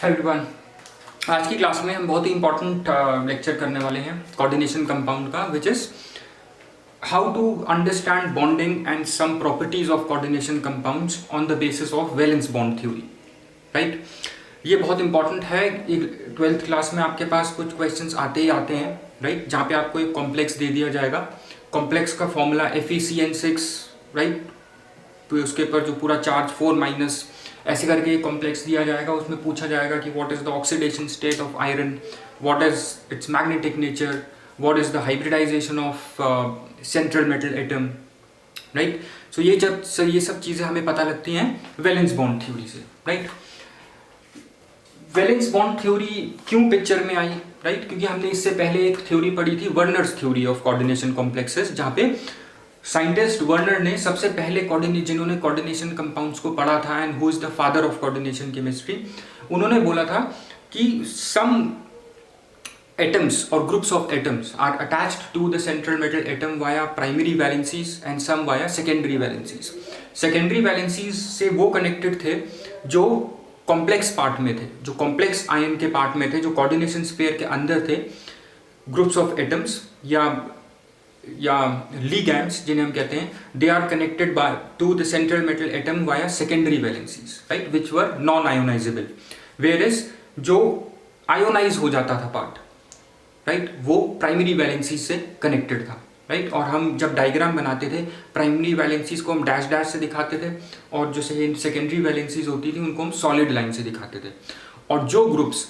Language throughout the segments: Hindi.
हाय एवरीवन, आज की क्लास में हम बहुत ही इंपॉर्टेंट लेक्चर करने वाले हैं कोऑर्डिनेशन कंपाउंड का, which is how to understand bonding and some properties of coordination compounds on the basis of valence bond theory. Right, ये बहुत इंपॉर्टेंट है। 12th क्लास में आपके पास कुछ क्वेश्चंस आते ही आते हैं, राइट, जहाँ पे आपको एक कॉम्प्लेक्स दे दिया जाएगा। कॉम्प्लेक्स का फॉर्मूला FeCN6, राइट, तो उसके ऊपर जो पूरा चार्ज 4- ऐसे करके एक कॉम्प्लेक्स दिया जाएगा। उसमें पूछा जाएगा कि what is the oxidation state of iron, what is its magnetic nature, what is the hybridisation of central metal atom, right. So ये सब चीज़ें हमें पता लगती हैं वैलेंस बॉन्ड थ्योरी से, राइट। वैलेंस बॉन्ड थ्योरी क्यों पिक्चर में आई, राइट, क्योंकि हमने इससे पहले एक थ्योरी पढ़ी थी, Werner's theory of coordination complexes, जहाँ पे साइंटिस्ट वर्नर ने सबसे पहले जिन्होंने कोऑर्डिनेशन कंपाउंड्स को पढ़ा था and who is the father of coordination chemistry, उन्होंने बोला था कि सम एटम्स और groups of atoms are attached to the central metal atom via primary valencies and some via secondary valencies. Secondary valencies से वो कनेक्टेड थे जो कॉम्प्लेक्स पार्ट में थे, जो कॉम्प्लेक्स आयन के पार्ट में थे, जो कोऑर्डिनेशन स्फीयर के अंदर थे, ग्रुप्स ऑफ एटम्स या लिगैंड्स जिन्हें हम कहते हैं, they are connected by to the central metal atom via secondary valencies, right, which were non ionisable. Where is जो आयोनाइज हो जाता था पार्ट, राइट, वो प्राइमरी वैलेंसीज से कनेक्टेड था, राइट। और हम जब डायग्राम बनाते थे, प्राइमरी वैलेंसीज को हम डैश डैश से दिखाते थे, और जो सेकेंडरी वैलेंसीज होती थी उनको हम सॉलिड लाइन से दिखाते थे। और जो ग्रुप्स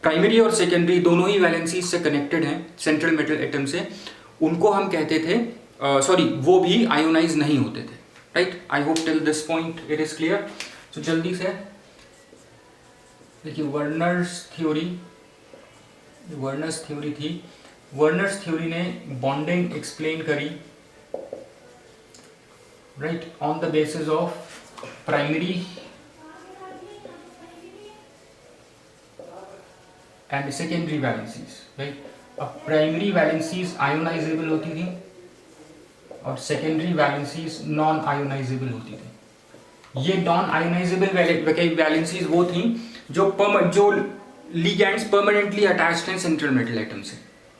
प्राइमरी और सेकेंडरी दोनों ही वैलेंसीज से कनेक्टेड हैं सेंट्रल मेटल एटम से, उनको हम कहते थे वो भी आयोनाइज नहीं होते थे, right. I hope till this point it is clear. तो जल्दी से देखिए, वर्नर्स थ्योरी थी। वर्नर्स थ्योरी ने बॉन्डिंग एक्सप्लेन करी, right, on the basis of primary and secondary valencies, right. अब प्राइमरी वैलेंसीज आयोनाइजेबल होती थी और सेकेंडरी वैलेंसीज नॉन आयोनाइजेबल होती थी। ये नॉन आयोनाइजेबल वैलेंसीज वो थी जो लिगैंड्स परमानेंटली अटैच्ड हैं सेंट्रल मेटल एटम से,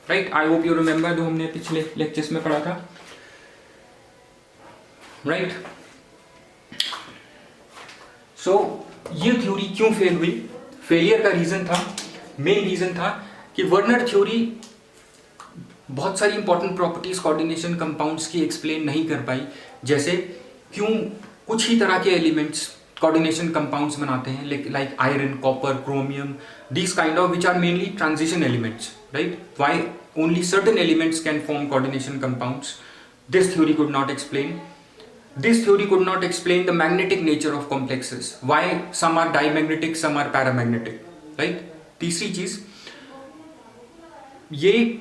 right. I hope you remember, जो हमने पिछले लेक्चर्स में पढ़ा था, राइट। सो ये थ्योरी क्यों फेल हुई? फेलियर का रीजन था, मेन रीजन था कि वर्नर थ्योरी बहुत सारी इंपॉर्टेंट प्रॉपर्टीज कोऑर्डिनेशन कंपाउंड्स की एक्सप्लेन नहीं कर पाई। जैसे क्यों कुछ ही तरह के एलिमेंट्स कोऑर्डिनेशन कंपाउंड्स बनाते हैं, like iron, copper, chromium, these kind of which are mainly transition elements, right. Why only certain elements can form coordination compounds? This theory could not explain. This theory could not explain the magnetic nature of complexes. Why some are diamagnetic, some are paramagnetic, right? तीसरी चीज, ये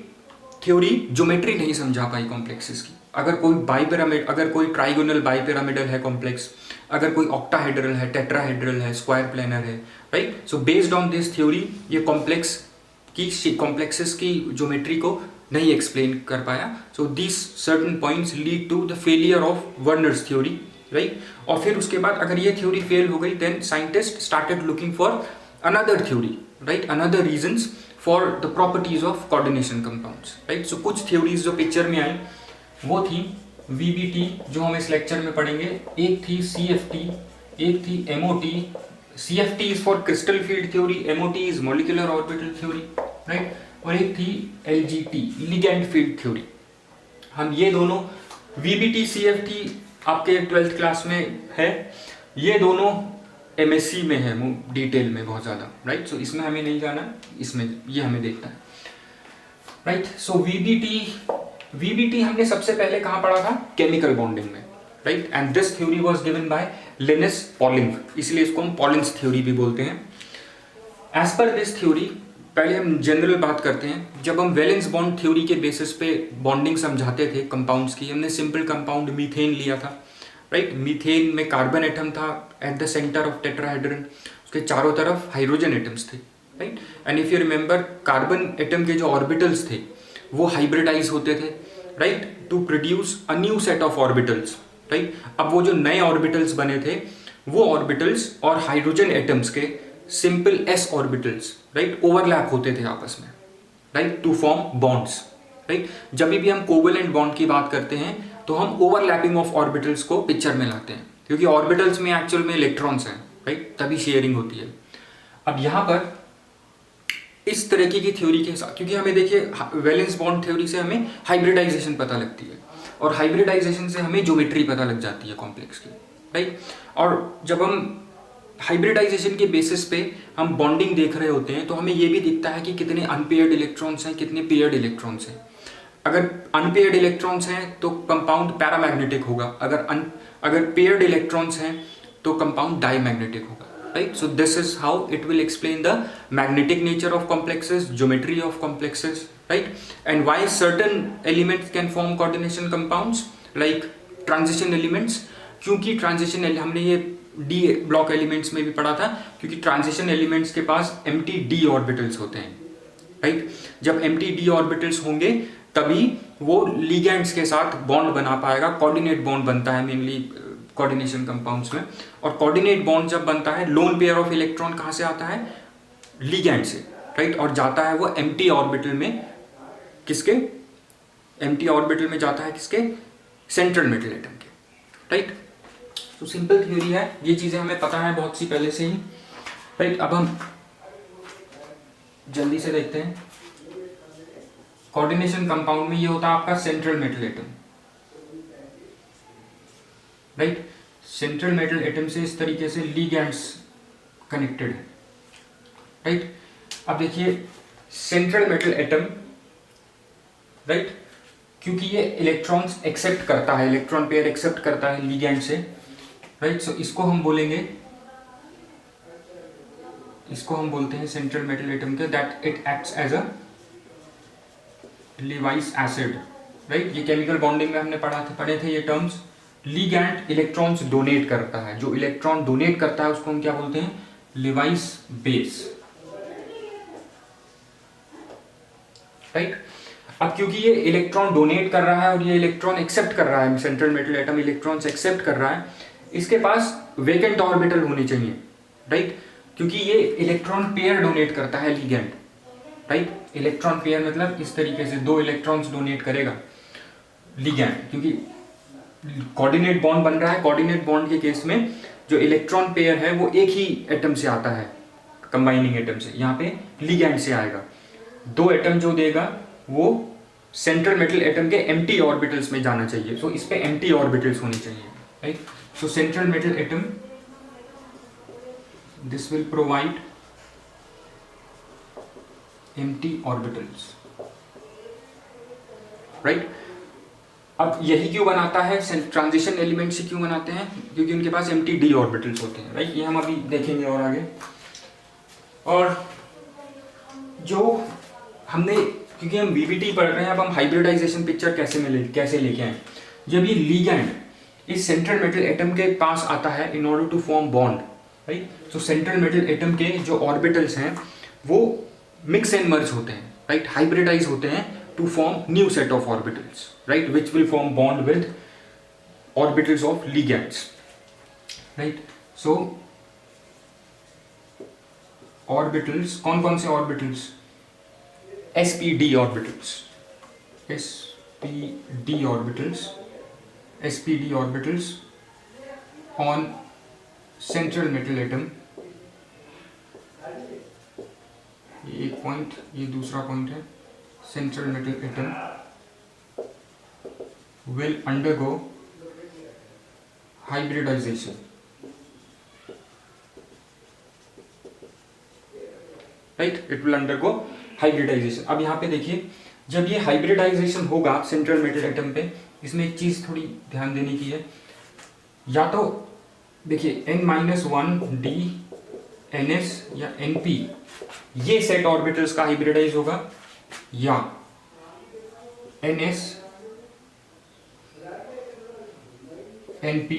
थ्योरी ज्योमेट्री नहीं समझा पाई कॉम्प्लेक्सेस की। अगर कोई ट्राइगोनल बाइपिरामिडल है कॉम्प्लेक्स, अगर कोई ऑक्टाहेड्रल है, टेट्राहेड्रल है, स्क्वायर प्लेनर है, right. So based on this theory ये कॉम्प्लेक्सेस की ज्योमेट्री को नहीं एक्सप्लेन कर पाया। So this certain points lead to the failure of Werner's theory, right. और फिर उसके बाद अगर ये थ्योरी फेल हो गई, then scientists started looking for another theory, right, another reasons for the properties of coordination compounds, right. So कुछ थ्योरीज जो पिक्चर में आई वो थी VBT, जो हम इस लेक्चर में पढ़ेंगे। एक थी CFT, एक थी MOT। CFT is for crystal field theory, MOT is molecular orbital theory, right. और एक थी LGT, लिगैंड फील्ड थ्योरी। हम ये दोनों VBT CFT आपके 12th क्लास में है, ये दोनों MSc में है डिटेल में बहुत ज़्यादा, राइट। सो इसमें हमें नहीं जाना, इसमें ये हमें देखना है, राइट। सो VBT हमने सबसे पहले कहाँ पढ़ा था? केमिकल बॉन्डिंग में, right. And this theory was given by Linus Pauling, इसलिए इसको हम पॉलिंस थ्योरी भी बोलते हैं। एज पर दिस थ्योरी, पहले हम जनरल बात करते हैं। जब हम वैलेंस बॉन्ड थ्योरी के बेसिस पे बॉन्डिंग समझाते थे कंपाउंड्स की, हमने सिंपल कंपाउंड मीथेन लिया था, राइट। मीथेन में कार्बन एटम था at the centre of tetrahedron, उसके चारों तरफ हाइड्रोजन एटम्स थे, right. And if you remember, carbon atom के जो ऑर्बिटल्स थे वो हाइब्रिडाइज होते थे, right, to produce a new set of orbitals, right. अब वो जो नए ऑर्बिटल्स बने थे, वो ऑर्बिटल्स और हाइड्रोजन एटम्स के simple s orbitals, right, overlap होते थे आपस में, right, to form bonds, right. जब भी हम कोवेलेंट बॉन्ड की बात करते हैं तो हम ओवरलैपिंग ऑफ ऑर्बिटल्स को पिक्चर में लाते हैं, क्योंकि ऑर्बिटल्स में एक्चुअल में इलेक्ट्रॉन्स हैं, राइट, तभी शेयरिंग होती है। अब यहाँ पर इस तरीके की थ्योरी के साथ, क्योंकि हमें देखिए वैलेंस बॉन्ड थ्योरी से हमें हाइब्रिडाइजेशन पता लगती है, और हाइब्रिडाइजेशन से हमें ज्योमेट्री पता लग जाती है कॉम्प्लेक्स की, राइट। और जब हम हाइब्रिडाइजेशन के बेसिस पे हम बॉन्डिंग देख रहे होते हैं तो हमें ये भी दिखता है कि कितने अनपेयर्ड इलेक्ट्रॉन्स हैं, कितने पेयर्ड इलेक्ट्रॉन्स हैं। अगर अनपेयर्ड इलेक्ट्रॉन्स हैं तो कंपाउंड पैरामैग्नेटिक होगा, अगर पेयर्ड इलेक्ट्रॉन्स हैं तो कंपाउंड डाईमैग्नेटिक होगा, right? So this is how it will explain the magnetic nature of complexes, geometry of complexes, right? And why certain elements can form coordination compounds like transition elements, क्योंकि ट्रांजिशन हमने ये डी ब्लॉक एलिमेंट्स में भी पढ़ा था, क्योंकि ट्रांजिशन एलिमेंट्स के पास एम्प्टी डी ऑर्बिटल्स होते हैं, राइट। जब एम्प्टी डी ऑर्बिटल्स होंगे तभी वो लिगैंड्स के साथ बॉन्ड बना पाएगा, कोऑर्डिनेट बॉन्ड बनता है मेनली कोऑर्डिनेशन कंपाउंड्स में। और कोऑर्डिनेट बॉन्ड जब बनता है, लोन पेयर ऑफ इलेक्ट्रॉन कहाँ से आता है, लिगैंड से, राइट, और जाता है वो एम्प्टी ऑर्बिटल में, किसके, एम्प्टी ऑर्बिटल में जाता है किसके, सेंट्रल मेटल एटम के, राइट। तो सिंपल थ्योरी है, ये चीजें हमें पता है बहुत सी पहले से ही, राइट। अब हम जल्दी से देखते हैं, कोऑर्डिनेशन कंपाउंड में ये होता है आपका central metal atom, right. Central metal atom से इस तरीके से लिगैंड्स कनेक्टेड है, राइट। अब देखिए सेंट्रल मेटल एटम, राइट, क्योंकि ये इलेक्ट्रॉन्स एक्सेप्ट करता है, इलेक्ट्रॉन पेयर एक्सेप्ट करता है लिगैंड से, राइट। सो इसको हम बोलेंगे, इसको हम बोलते हैं सेंट्रल मेटल एटम के, that it acts as a Lewis acid, right. ये केमिकल बॉन्डिंग में हमने पढ़े थे ये टर्म्स। लिगैंड इलेक्ट्रॉन्स डोनेट करता है, जो इलेक्ट्रॉन डोनेट करता है उसको हम क्या बोलते हैं, लीवाइस बेस, राइट। अब क्योंकि ये इलेक्ट्रॉन डोनेट कर रहा है और ये इलेक्ट्रॉन एक्सेप्ट कर रहा है, central metal atom electrons accept कर रहा है, इसके पास वेकेंट ऑर्बिटल होने चाहिए, राइट, क्योंकि ये इलेक्ट्रॉन पेयर डोनेट करता है लिगैंड, राइट। इलेक्ट्रॉन पेयर मतलब इस तरीके से दो इलेक्ट्रॉन्स डोनेट करेगा लिगैंड, क्योंकि कोऑर्डिनेट बॉन्ड बन रहा है। कोऑर्डिनेट बॉन्ड के केस में जो इलेक्ट्रॉन पेयर है वो एक ही एटम से आता है, कंबाइनिंग एटम से, यहाँ पे लिगैंड से आएगा। दो एटम जो देगा वो सेंट्रल मेटल एटम के एम्प्टी ऑर्बिटल्स में जाना चाहिए, सो इस पे एम्प्टी ऑर्बिटल्स होने चाहिए, right. So central metal atom, this will provide empty orbitals, right। अब यही क्यों बनाता है, ट्रांजिशन एलिमेंट से क्यों बनाते हैं, क्योंकि उनके पास एम्प्टी डी ऑर्बिटल्स होते हैं, राइट। ये हम अभी देखेंगे और आगे। और जो हमने, क्योंकि हम वीवीटी पढ़ रहे हैं, अब हम हाइब्रिडाइजेशन पिक्चर कैसे लेके आए। जब ये लिगैंड इस सेंट्रल मेटल एटम के पास आता है in order to form bond, right, तो सेंट्रल मेटल एटम के जो ऑर्बिटल्स हैं वो मिक्स एंड मर्ज होते हैं, राइट, हाइब्रिडाइज होते हैं to form new set of orbitals, right, which will form bond with orbitals of ligands, right. So orbitals, कौन कौन से orbitals, sp-d orbitals, sp-d orbitals, sp-d orbitals on central metal atom, ये एक पॉइंट, ये दूसरा पॉइंट है, central metal atom will undergo hybridization, right, it will undergo hybridization। अब यहाँ पे देखिए, जब ये हाइब्रिडाइजेशन होगा सेंट्रल मेटल एटम पे, इसमें एक चीज थोड़ी ध्यान देने की है, या तो देखिए n-1 d ns या np, ये सेट ऑर्बिटल्स का हाइब्रिडाइज होगा, या ns np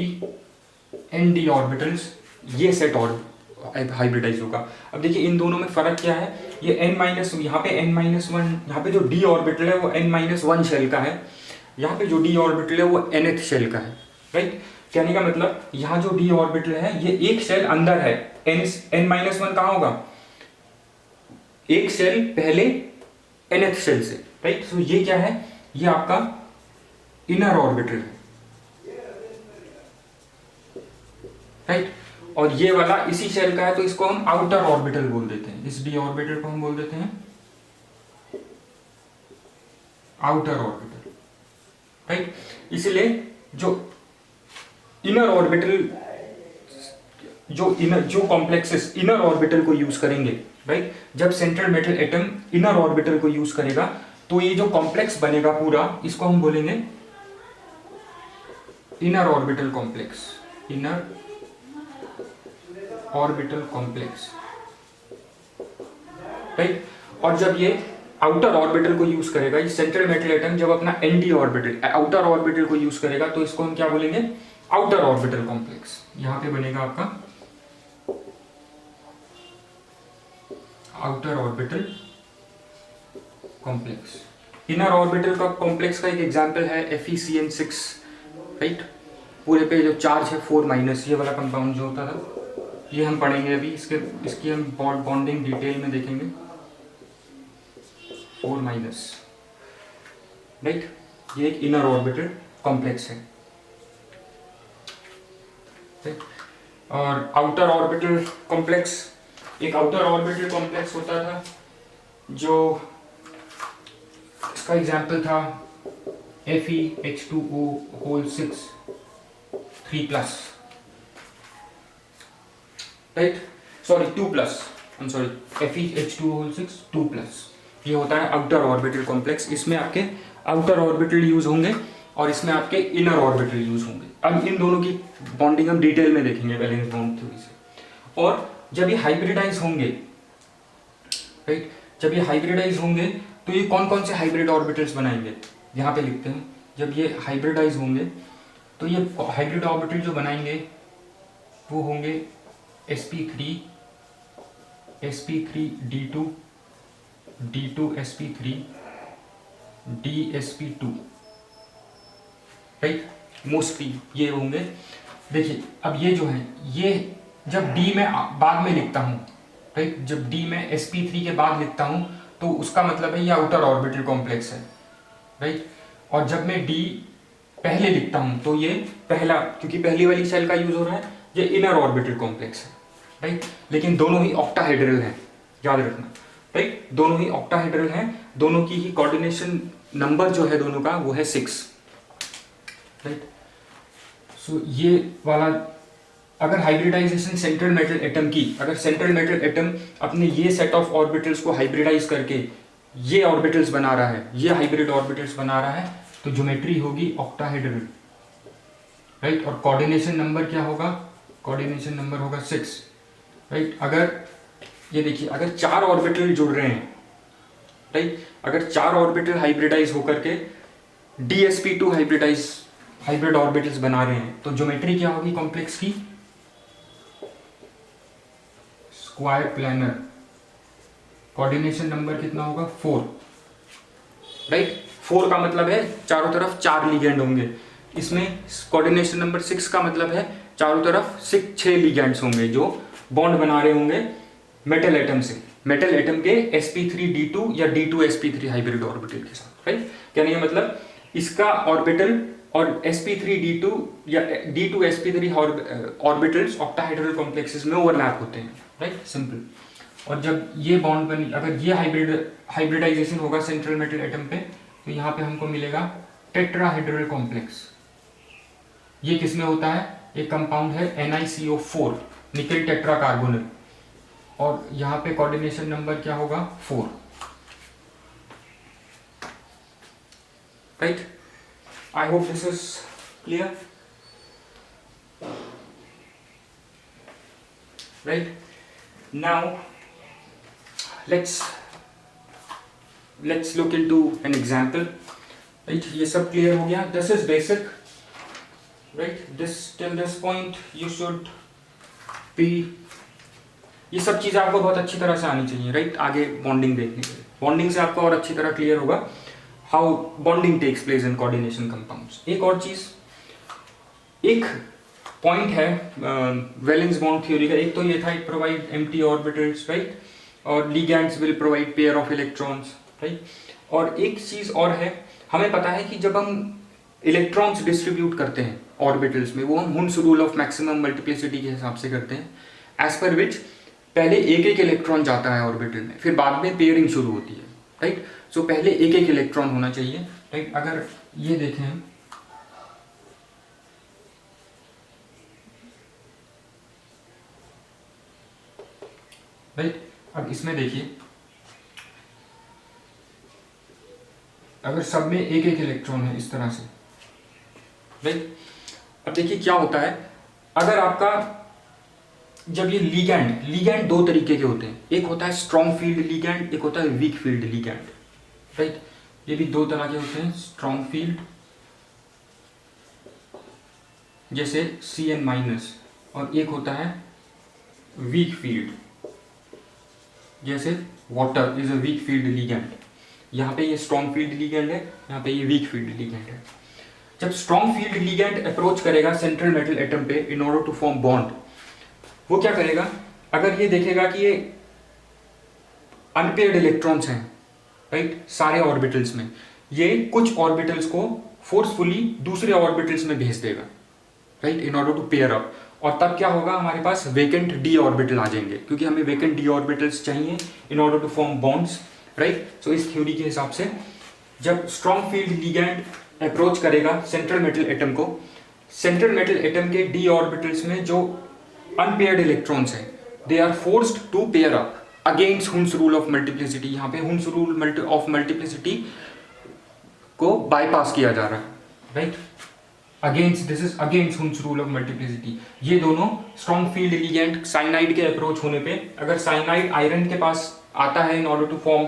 nd ऑर्बिटल्स, ये सेट और हाइब्रिडाइज होगा। अब देखिए इन दोनों में फर्क क्या है, ये n- यहाँ पे n-1, यहाँ पे जो d ऑर्बिटल है वो n-1 शेल का है, यहाँ पे जो d ऑर्बिटल है वो nth शेल का है, राइट। कहने का मतलब यहाँ जो d ऑर्बिटल है ये एक शेल अंदर है, n-1 कहाँ होगा, एक शेल पहले nth शेल से, राइट। सो ये क्या है, ये आपका इनर ऑर्बिटल है, राइट। और ये वाला इसी शेल का है, तो इसको हम आउटर ऑर्बिटल बोल देते हैं, इस डी ऑर्बिटल को हम बोल देते हैं आउटर ऑर्बिटल, राइट। इसलिए जो इनर ऑर्बिटल, जो कॉम्प्लेक्सेस इनर ऑर्बिटल को यूज करेंगे, राइट, जब central metal atom inner orbital को यूज करेगा तो ये जो कॉम्प्लेक्स बनेगा पूरा, इसको हम बोलेंगे inner orbital complex, inner orbital complex, right. और जब ये आउटर ऑर्बिटल को यूज करेगा, ये सेंट्रल मेटल एटम जब अपना एनडी ऑर्बिटल आउटर ऑर्बिटल को यूज करेगा, तो इसको हम क्या बोलेंगे, आउटर ऑर्बिटल कॉम्प्लेक्स। यहां पे बनेगा आपका outer orbital complex. Inner orbital का कॉम्प्लेक्स का एक एग्जांपल है FeCN6, राइट। पूरे पे जो चार्ज है 4- ये वाला कंपाउंड जो होता था, ये हम पढ़ेंगे अभी, इसकी हम बॉन्डिंग डिटेल में देखेंगे, 4-, राइट। ये एक इनर ऑर्बिटल कॉम्प्लेक्स है, राइट। और आउटर ऑर्बिटल कॉम्प्लेक्स, एक आउटर ऑर्बिटल कॉम्प्लेक्स होता था जो, इसका एग्जाम्पल था FeH2O6 3+, राइट, सॉरी 2+, FeH2O6 2+, ये होता है आउटर ऑर्बिटल कॉम्प्लेक्स। इसमें आपके आउटर ऑर्बिटल यूज होंगे और इसमें आपके इनर ऑर्बिटल यूज होंगे। अब इन दोनों की बॉन्डिंग हम डिटेल में देखेंगे वैलेंस बॉन्ड थ्योरी से। और जब ये हाइब्रिडाइज होंगे, राइट, जब ये हाइब्रिडाइज होंगे तो ये कौन कौन से हाइब्रिड ऑर्बिटल्स बनाएंगे, यहाँ पे लिखते हैं। जब ये हाइब्रिडाइज होंगे तो ये हाइब्रिड ऑर्बिटल जो बनाएंगे वो होंगे sp3 d2 d2 sp3 dsp2, right, mostly ये होंगे। देखिए अब ये जो है, ये जब d में बाद में लिखता हूँ, राइट, जब d में sp3 के बाद लिखता हूँ तो उसका मतलब है ये आउटर ऑर्बिटल कॉम्प्लेक्स है, राइट। और जब मैं d पहले लिखता हूँ तो ये पहला, क्योंकि पहली वाली सेल का यूज हो रहा है, ये इनर ऑर्बिटल कॉम्प्लेक्स है, राइट। लेकिन दोनों ही ऑक्टाहेड्रल हैं, याद रखना, राइट, दोनों ही ऑक्टाहेड्रल हैं, दोनों की ही कोऑर्डिनेशन नंबर जो है दोनों का वो है 6, राइट। सो ये वाला, अगर हाइब्रिडाइजेशन सेंट्रल मेटल एटम की, अगर सेंट्रल मेटल एटम अपने ये सेट ऑफ ऑर्बिटल्स को हाइब्रिडाइज करके ये ऑर्बिटल्स बना रहा है, ये हाइब्रिड ऑर्बिटल्स बना रहा है, तो ज्योमेट्री होगी ऑक्टाहेड्रल, राइट। और कोऑर्डिनेशन नंबर क्या होगा, कोऑर्डिनेशन नंबर होगा 6, राइट। अगर ये देखिए, अगर 4 ऑर्बिटल जुड़ रहे हैं, राइट, अगर 4 ऑर्बिटल हाइब्रिडाइज होकर के dsp2 हाइब्रिड ऑर्बिटल्स बना रहे हैं, तो ज्योमेट्री क्या होगी कॉम्प्लेक्स की, स्क्वायर प्लैनर। कोऑर्डिनेशन नंबर कितना होगा, 4, राइट। 4 का मतलब है चारों तरफ 4 लिगेंड होंगे। इसमें कोऑर्डिनेशन नंबर 6 का मतलब है चारों तरफ 6 लिगेंड्स होंगे जो बॉन्ड बना रहे होंगे मेटल एटम से, मेटल एटम के sp3d2 या d2 sp3 हाइब्रिड ऑर्बिटल के साथ, राइट। कहने का मतलब इसका ऑर्बिटल और sp3d2 या d2 sp3 orbitals octahedral complexes में ओवरलैप होते हैं, राइट, सिंपल। और जब ये बॉन्ड बनी, अगर ये हाइब्रिडाइजेशन होगा सेंट्रल मेटल एटम पे, तो यहाँ पे हमको मिलेगा टेट्राहेड्रल कॉम्प्लेक्स। ये किसमें होता है, एक कंपाउंड है NiCO4, निकल टेट्रा कार्बोनिल, और यहाँ पे कोऑर्डिनेशन नंबर क्या होगा, 4, right. I hope this is clear, right. Now let's look into an example, right। ये सब क्लियर हो गया, this is basic, right, this till this point you should be, ये सब चीज़ आपको बहुत अच्छी तरह से आनी चाहिए, राइट। आगे बॉन्डिंग देखने के लिए, बॉन्डिंग से आपको और अच्छी तरह क्लियर होगा how bonding takes place in coordination compounds. एक और चीज़, एक पॉइंट है वैलेंस बॉन्ड थ्योरी का, एक तो ये था it provide empty orbitals, right, और ligands will provide pair of electrons, right. और एक चीज़ और है, हमें पता है कि जब हम इलेक्ट्रॉन्स डिस्ट्रीब्यूट करते हैं ऑर्बिटल्स में, वो हम Hund's rule of maximum multiplicity के हिसाब से करते हैं, एज पर विच पहले एक एक इलेक्ट्रॉन जाता है ऑर्बिटल में, फिर बाद में पेयरिंग शुरू होती है, राइट। सो पहले एक एक इलेक्ट्रॉन होना चाहिए, राइट। अगर ये देखें हम, राइट, अब इसमें देखिए अगर सब में एक एक इलेक्ट्रॉन है इस तरह से, राइट। अब देखिए क्या होता है, अगर आपका जब ये लिगैंड दो तरीके के होते हैं, एक होता है स्ट्रॉन्ग फील्ड लिगैंड, एक होता है वीक फील्ड लिगैंड, राइट। ये भी दो तरह के होते हैं, स्ट्रॉन्ग फील्ड जैसे Cn-, और एक होता है वीक फील्ड जैसे water is a weak field ligand. यहाँ पे ये स्ट्रॉन्ग फील्ड लिगैंड है, यहाँ पे ये वीक फील्ड लिगैंड है। जब स्ट्रॉन्ग फील्ड लिगैंड अप्रोच करेगा सेंट्रल मेटल एटम पे in order to form bond, वो क्या करेगा, अगर ये देखेगा कि ये अनपेयर्ड इलेक्ट्रॉन्स हैं, राइट, सारे ऑर्बिटल्स में, ये कुछ ऑर्बिटल्स को फोर्सफुली दूसरे ऑर्बिटल्स में भेज देगा, right, in order to pair up. और तब क्या होगा, हमारे पास वेकेंट डी ऑर्बिटल आ जाएंगे, क्योंकि हमें वेकेंट डी ऑर्बिटल्स चाहिए in order to form bonds, right. So इस थ्योरी के हिसाब से जब स्ट्रॉन्ग फील्ड लिगैंड अप्रोच करेगा सेंट्रल मेटल एटम को, सेंट्रल मेटल एटम के डी ऑर्बिटल्स में जो अनपेयर्ड इलेक्ट्रॉन्स हैं, they are forced to pair up against Hund's rule of multiplicity. यहाँ पे हुन्स रूल ऑफ मल्टीप्लिसिटी को बाईपास किया जा रहा है, right, against, this is against Hund's rule of multiplicity. ये दोनों स्ट्रॉन्ग फील्ड लिगैंड साइनाइड के अप्रोच होने पे, अगर साइनाइड आयरन के पास आता है in order to form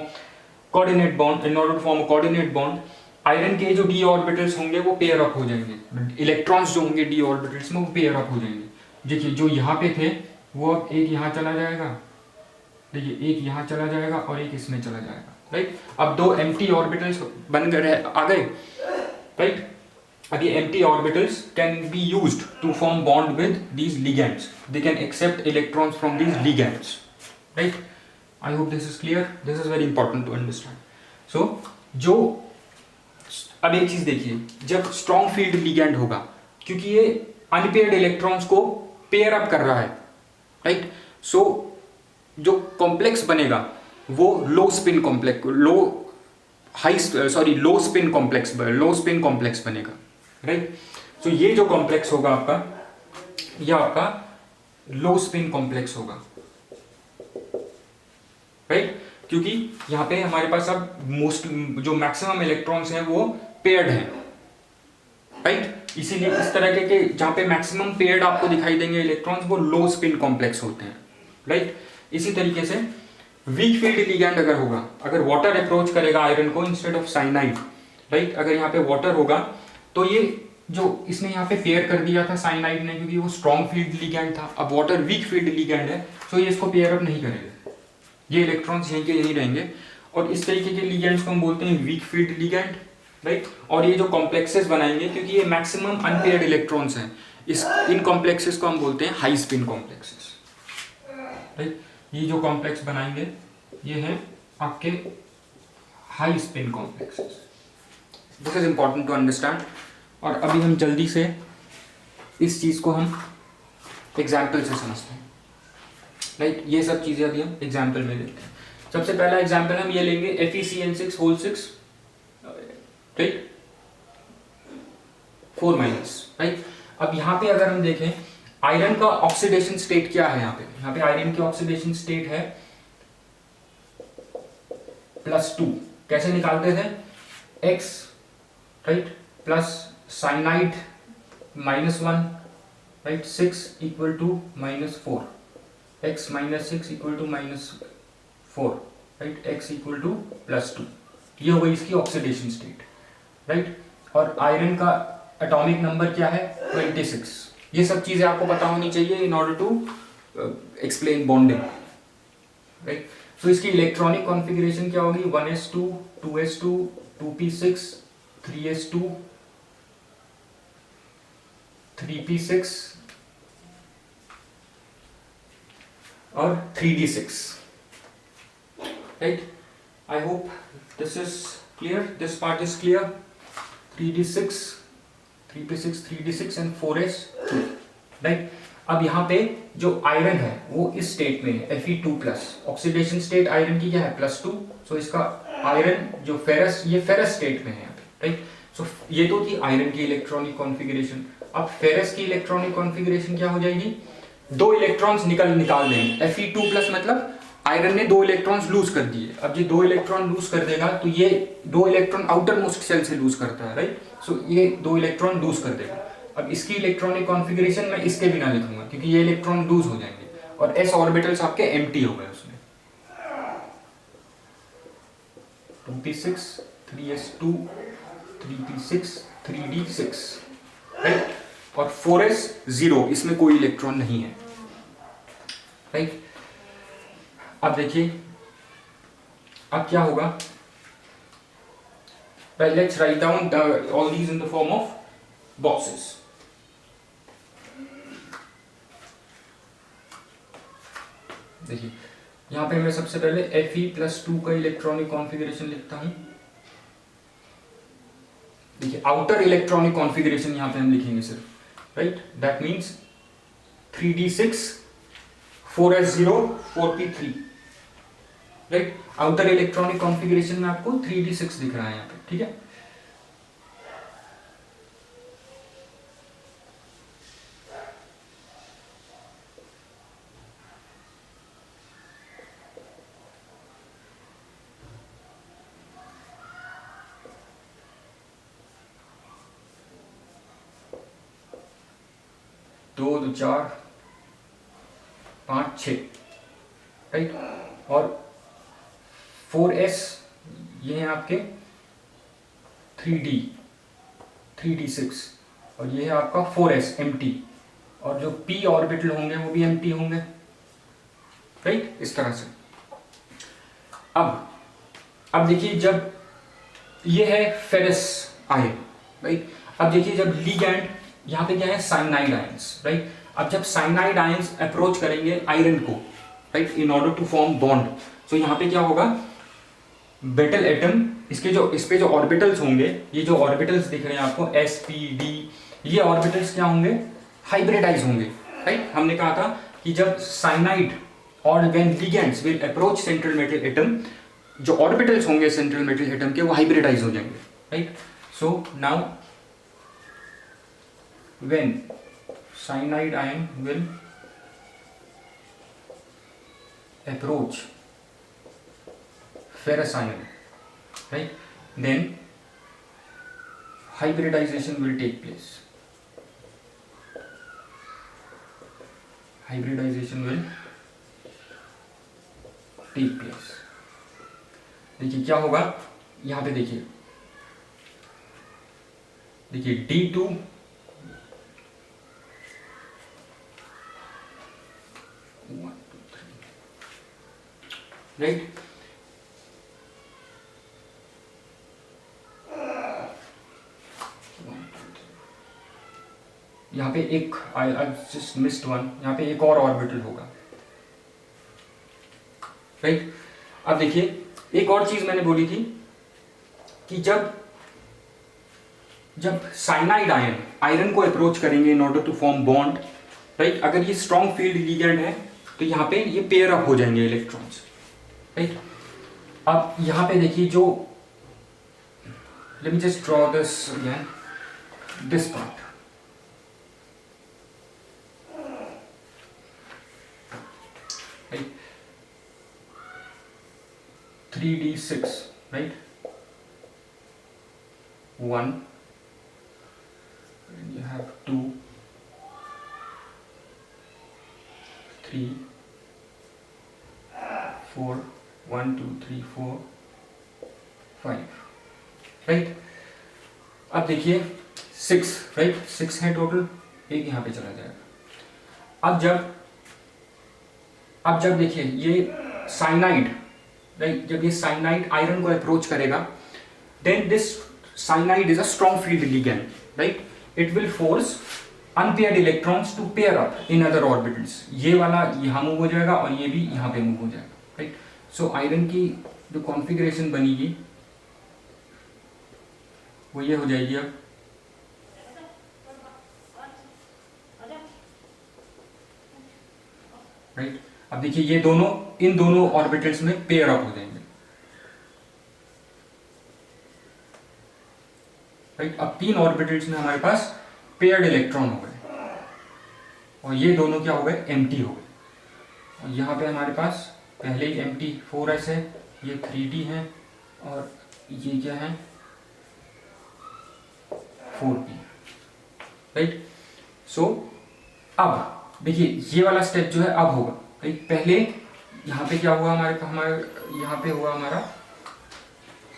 coordinate bond, in order to form coordinate bond, iron के जो डी ऑर्बिटल्स होंगे वो पेयर अप हो जाएंगे, इलेक्ट्रॉन्स जो होंगे डी ऑर्बिटल्स में वो पेयर अप हो जाएंगे। देखिए जो यहाँ पे थे वो अब एक यहाँ चला जाएगा, देखिए एक यहाँ चला जाएगा और एक इसमें चला जाएगा, राइट। अब दो एम्प्टी ऑर्बिटल्स बन गए आ गए, राइट। अब ये empty orbitals can be used to form bond with these ligands, they can accept electrons from these ligands, right. I hope this is clear, this is very important to understand. So जो अब एक चीज देखिए, जब स्ट्रॉन्ग फील्ड लिगैंड होगा, क्योंकि ये अनपेयर्ड इलेक्ट्रॉन्स को पेयर अप कर रहा है, राइट। सो जो कॉम्प्लेक्स बनेगा वो लो स्पिन कॉम्प्लेक्स, लो स्पिन कॉम्प्लेक्स बनेगा, राइट। सो ये जो कॉम्प्लेक्स होगा आपका, ये आपका लो स्पिन कॉम्प्लेक्स होगा, राइट, क्योंकि यहाँ पे हमारे पास अब मोस्ट जो मैक्सिमम इलेक्ट्रॉन्स हैं वो पेयर्ड हैं, राइट। इसीलिए इस तरह के जहाँ पे मैक्सिमम पेयर्ड आपको दिखाई देंगे इलेक्ट्रॉन्स, वो लो स्पिन कॉम्प्लेक्स होते हैं, राइट। इसी तरीके से वीक फील्ड लिगैंड अगर होगा, अगर वाटर अप्रोच करेगा आयरन को इंस्टेड ऑफ साइनाइड, राइट, अगर यहाँ पे वाटर होगा तो ये जो इसने यहाँ पे पेयर कर दिया था साइनाइड ने, क्योंकि वो स्ट्रॉन्ग फील्ड लिगैंड था, अब वाटर वीक फील्ड लिगैंड है, सो ये इसको पेयर अप नहीं करेगा, ये इलेक्ट्रॉन्स यहीं के यहीं रहेंगे। और इस तरीके के लिगैंड्स को हम बोलते हैं वीक फील्ड लिगैंड, राइट। और ये जो कॉम्प्लेक्सेस बनाएंगे, क्योंकि ये मैक्सिमम अनपेयर्ड इलेक्ट्रॉन्स हैं, इन कॉम्प्लेक्सेस को हम बोलते हैं हाई स्पिन कॉम्प्लेक्सेस, राइट। ये जो कॉम्प्लेक्स बनाएंगे ये हैं आपके high spin complexes, this is important to understand. और अभी हम जल्दी से इस चीज को हम एग्जाम्पल से समझते हैं, राइट। ये सब चीजें अभी हम एग्जाम्पल में देखते हैं। सबसे पहला एग्जाम्पल हम ये लेंगे FeCN6 राइट, 4-, राइट। अब यहाँ पे अगर हम देखें आयरन का ऑक्सीडेशन स्टेट क्या है, यहाँ पे आयरन की ऑक्सीडेशन स्टेट है +2। कैसे निकालते थे, X, right, plus cyanide -1, right, 6 = -4, X - 6 = -4, right, X = +2। ये हो गई इसकी ऑक्सीडेशन स्टेट, राइट। और आयरन का एटॉमिक नंबर क्या है, 26। ये सब चीजें आपको पता होनी चाहिए in order to explain bonding, right. तो इसकी इलेक्ट्रॉनिक कॉन्फ़िगरेशन क्या होगी, 1s2 2s2 2p6 3s2 3p6 और 3d6, right. I hope this is clear, this part is clear. 3d6, 3p6, 3d6 and 4s, right. अब यहाँ पे जो आयरन है वो इस स्टेट में है Fe2+. ऑक्सीडेशन स्टेट आयरन की क्या है +2. सो इसका आयरन जो फेरस, ये फेरस स्टेट में है यहाँ पे, राइट. सो ये तो थी आयरन की इलेक्ट्रॉनिक कॉन्फ़िगरेशन. अब फेरस की इलेक्ट्रॉनिक कॉन्फ़िगरेशन क्या हो जाएगी, 2 इलेक्ट्रॉन्स निकाल देंगे. Fe2+ मतलब आयरन ने 2 इलेक्ट्रॉन्स लूज कर दिए. अब ये 2 इलेक्ट्रॉन लूज कर देगा तो ये 2 इलेक्ट्रॉन आउटर मोस्ट शेल से लूज करता है, राइट. सो ये 2 इलेक्ट्रॉन लूज कर देगा. अब इसकी इलेक्ट्रॉनिक कॉन्फ़िगरेशन मैं इसके बिना लिखूंगा क्योंकि ये इलेक्ट्रॉन लूज हो जाएंगे और s ऑर्बिटल्स आपके एम्प्टी हो गए उसमें. 2p6, 3s2, 3p6, 3d6, right. और 4s 0, इसमें कोई इलेक्ट्रॉन नहीं है, राइट. अब देखिए अब क्या होगा. Well, let's write down all these in the form of boxes. देखिए यहाँ पे मैं सबसे पहले Fe+2 का इलेक्ट्रॉनिक कॉन्फ़िगरेशन लिखता हूं. देखिए आउटर इलेक्ट्रॉनिक कॉन्फ़िगरेशन यहाँ पे हम लिखेंगे सिर्फ, right. That means 3d6, 4s0, 4p3, right. Outer electronic configuration में आपको 3d6 दिख रहा है यहाँ पे, ठीक है. दो 4 5 6, राइट. और 4s ये हैं आपके 3d6 और ये है आपका 4s एम्प्टी. और जो p ऑर्बिटल होंगे वो भी एम्प्टी होंगे, राइट. इस तरह से. अब देखिए जब ये है फेरस आयन, राइट. अब देखिए जब लीगैंड यहाँ पे क्या है, साइनाइड आयंस, राइट. अब जब साइनाइड आयंस अप्रोच करेंगे आयरन को, right, in order to form bond, so यहाँ पे क्या होगा, बेटल एटम, इस पे जो ऑर्बिटल्स होंगे, ये जो ऑर्बिटल्स दिख रहे हैं आपको s p d, ये ऑर्बिटल्स क्या होंगे, हाइब्रिडाइज होंगे, राइट. हमने कहा था कि जब साइनाइड और when ligands will approach central metal atom, जो ऑर्बिटल्स होंगे सेंट्रल मेटल एटम के वो हाइब्रिडाइज हो जाएंगे, right. So now when cyanide ion will approach ferrous ion, right, then hybridization will take place. Hybridization will take place. देखिए क्या होगा यहाँ पे, देखिए D2 राइट. यहाँ पे एक आई जस्ट मिस्ड वन, यहाँ पे एक और ऑर्बिटल होगा, राइट. अब देखिए एक और चीज मैंने बोली थी कि जब साइनाइड आयरन को अप्रोच करेंगे in order to form bond, right, अगर ये स्ट्रॉन्ग फील्ड लिगैंड है तो यहाँ पे ये पेयर अप हो जाएंगे इलेक्ट्रॉन्स, राइट. अब यहाँ पे देखिए जो, let me just draw this again, this part, right. 3d6, right, 1 and you have 2, 3, 4, 1 2 3 4 5, right. अब देखिए 6, राइट, 6 है टोटल, एक यहाँ पे चला जाएगा. अब जब देखिए ये साइनाइड, राइट, जब ये साइनाइड आयरन को अप्रोच करेगा, then this cyanide is a strong field ligand, right. It will force unpaired electrons to pair up in other orbitals. ये वाला यहाँ मूव हो जाएगा और ये भी यहाँ पे मूव हो जाएगा, राइट। सो आयरन की जो कॉन्फ़िगरेशन बनेगी वो ये हो जाएगी अब, राइट। अब देखिए ये दोनों, इन दोनों ऑर्बिटल्स में पेयर अप हो जाएंगे, राइट। अब 3 ऑर्बिटल्स में हमारे पास पेयर्ड इलेक्ट्रॉन हो गए और ये दोनों क्या हो गए, एम्प्टी हो गए। और यहाँ पे हमारे पास पहले ही एम्प्टी 4s है, ये 3d है और ये क्या है 4p, राइट। सो अब देखिए ये वाला स्टेप जो है अब होगा, राइट। पहले यहाँ पे क्या हुआ हमारे यहाँ पे हुआ हमारा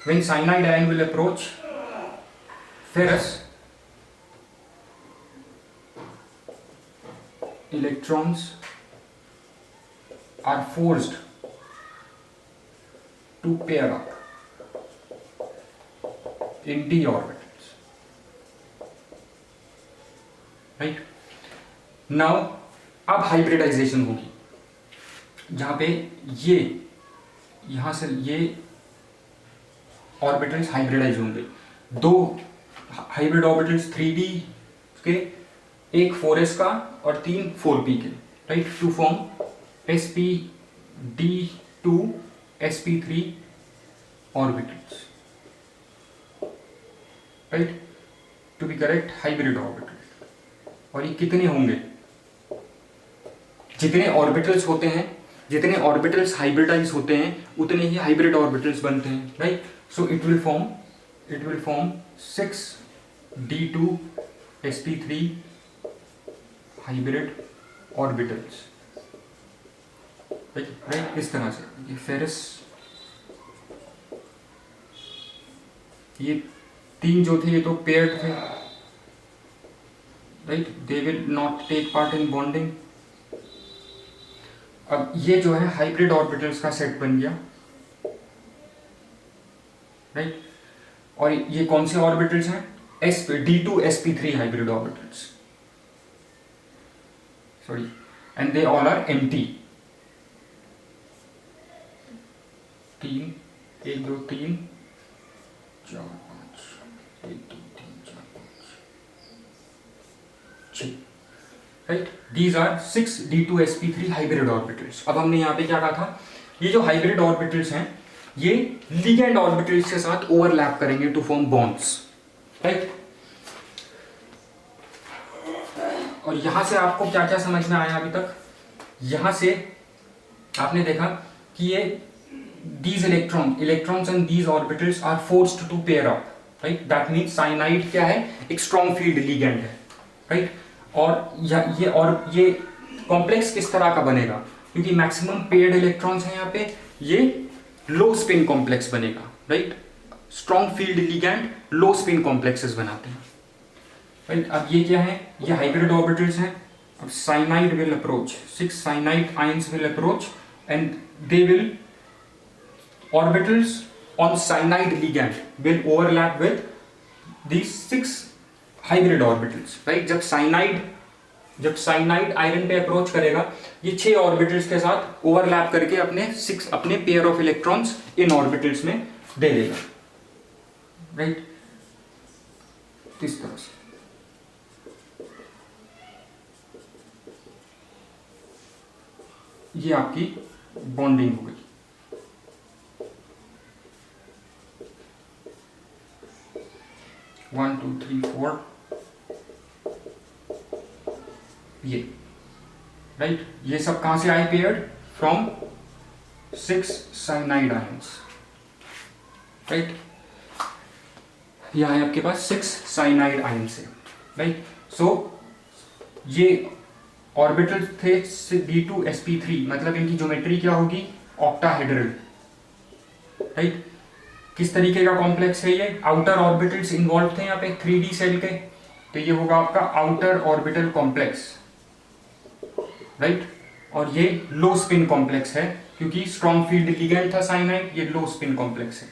when cyanide ion will approach ferrous, electrons are forced to pair up in d orbitals, right। now अब हाइब्रिडाइजेशन होगी, जहां पे ये यहां से ये ऑर्बिटल्स हाइब्रिडाइज होंगे। 2 हाइब्रिड ऑर्बिटल्स 3d के, एक 4s का और 3 4p के, right, to form sp_d2 sp3 orbitals, right, to be correct hybrid orbital. और ये कितने होंगे, जितने ऑर्बिटल्स होते हैं, जितने ऑर्बिटल्स हाइब्रिडाइज होते हैं उतने ही हाइब्रिड ऑर्बिटल्स बनते हैं, right. So it will form 6d2 sp3 hybrid orbitals, right. इस तरह से ये फेरस, ये 3 जो थे ये तो पेयर्ड थे, right, they will not take part in bonding. अब ये जो है हाइब्रिड ऑर्बिटल्स का सेट बन गया, राइट। और ये कौन से ऑर्बिटल्स हैं, d2 sp3 hybrid orbitals, sorry, and they all are empty। 3 1 2 3 4 5 1 2 3 4 5 6, right. These are 6 d2 sp3 hybrid orbitals. अब हमने यहाँ पे क्या कहा था, ये जो हाइब्रिड ऑर्बिटल्स हैं ये लिगेंड ऑर्बिटल्स के साथ ओवरलैप करेंगे टू फॉर्म बॉन्ड्स, राइट। और यहां से आपको क्या क्या समझ में आया अभी तक, यहां से आपने देखा कि ये these electrons and these orbitals are forced to pair up, right। that means cyanide क्या है, एक strong field ligand है, right। और ये कॉम्प्लेक्स किस तरह का बनेगा, क्योंकि मैक्सिमम पेयर्ड इलेक्ट्रॉन्स हैं यहाँ पे, ये लो स्पिन कॉम्प्लेक्स बनेगा, राइट। स्ट्रॉन्ग फील्ड लिगैंड लो स्पिन कॉम्प्लेक्सेस बनाते हैं, राइट। अब ये क्या है, ये हाइब्रिड ऑर्बिटल्स हैं। अब cyanide will approach, 6 cyanide ions will approach and they will orbitals on cyanide ligand will overlap with these 6 hybrid orbitals, right. जब साइनाइड आयरन पे अप्रोच करेगा ये 6 ऑर्बिटल्स के साथ ओवरलैप करके अपने pair of electrons in orbitals में दे देगा, राइट। इस तरह से ये आपकी बॉन्डिंग हो गई। वन टू थ्री फोर, ये राइट, ये सब कहां से आए paired, from 6 cyanide ions, right. यह है आपके पास 6 साइनाइड आयन से, राइट। सो ये ऑर्बिटल थे d2 sp3, मतलब इनकी ज्योमेट्री क्या होगी, ऑक्टाहेड्रल, राइट। किस तरीके का कॉम्प्लेक्स है ये, आउटर ऑर्बिटल्स इन्वॉल्व थे यहाँ पे 3d सेल के, तो ये होगा आपका आउटर ऑर्बिटल कॉम्प्लेक्स, राइट। और ये लो स्पिन कॉम्प्लेक्स है क्योंकि स्ट्रॉन्ग फील्ड लिगेंड था साइनाइड, ये लो स्पिन कॉम्प्लेक्स है,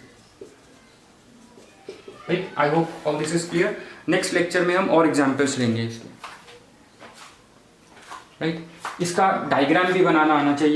right. I hope all this is clear. Next lecture में हम और एग्जांपल्स लेंगे इसके। राइट। इसका डायग्राम भी बनाना आना चाहिए।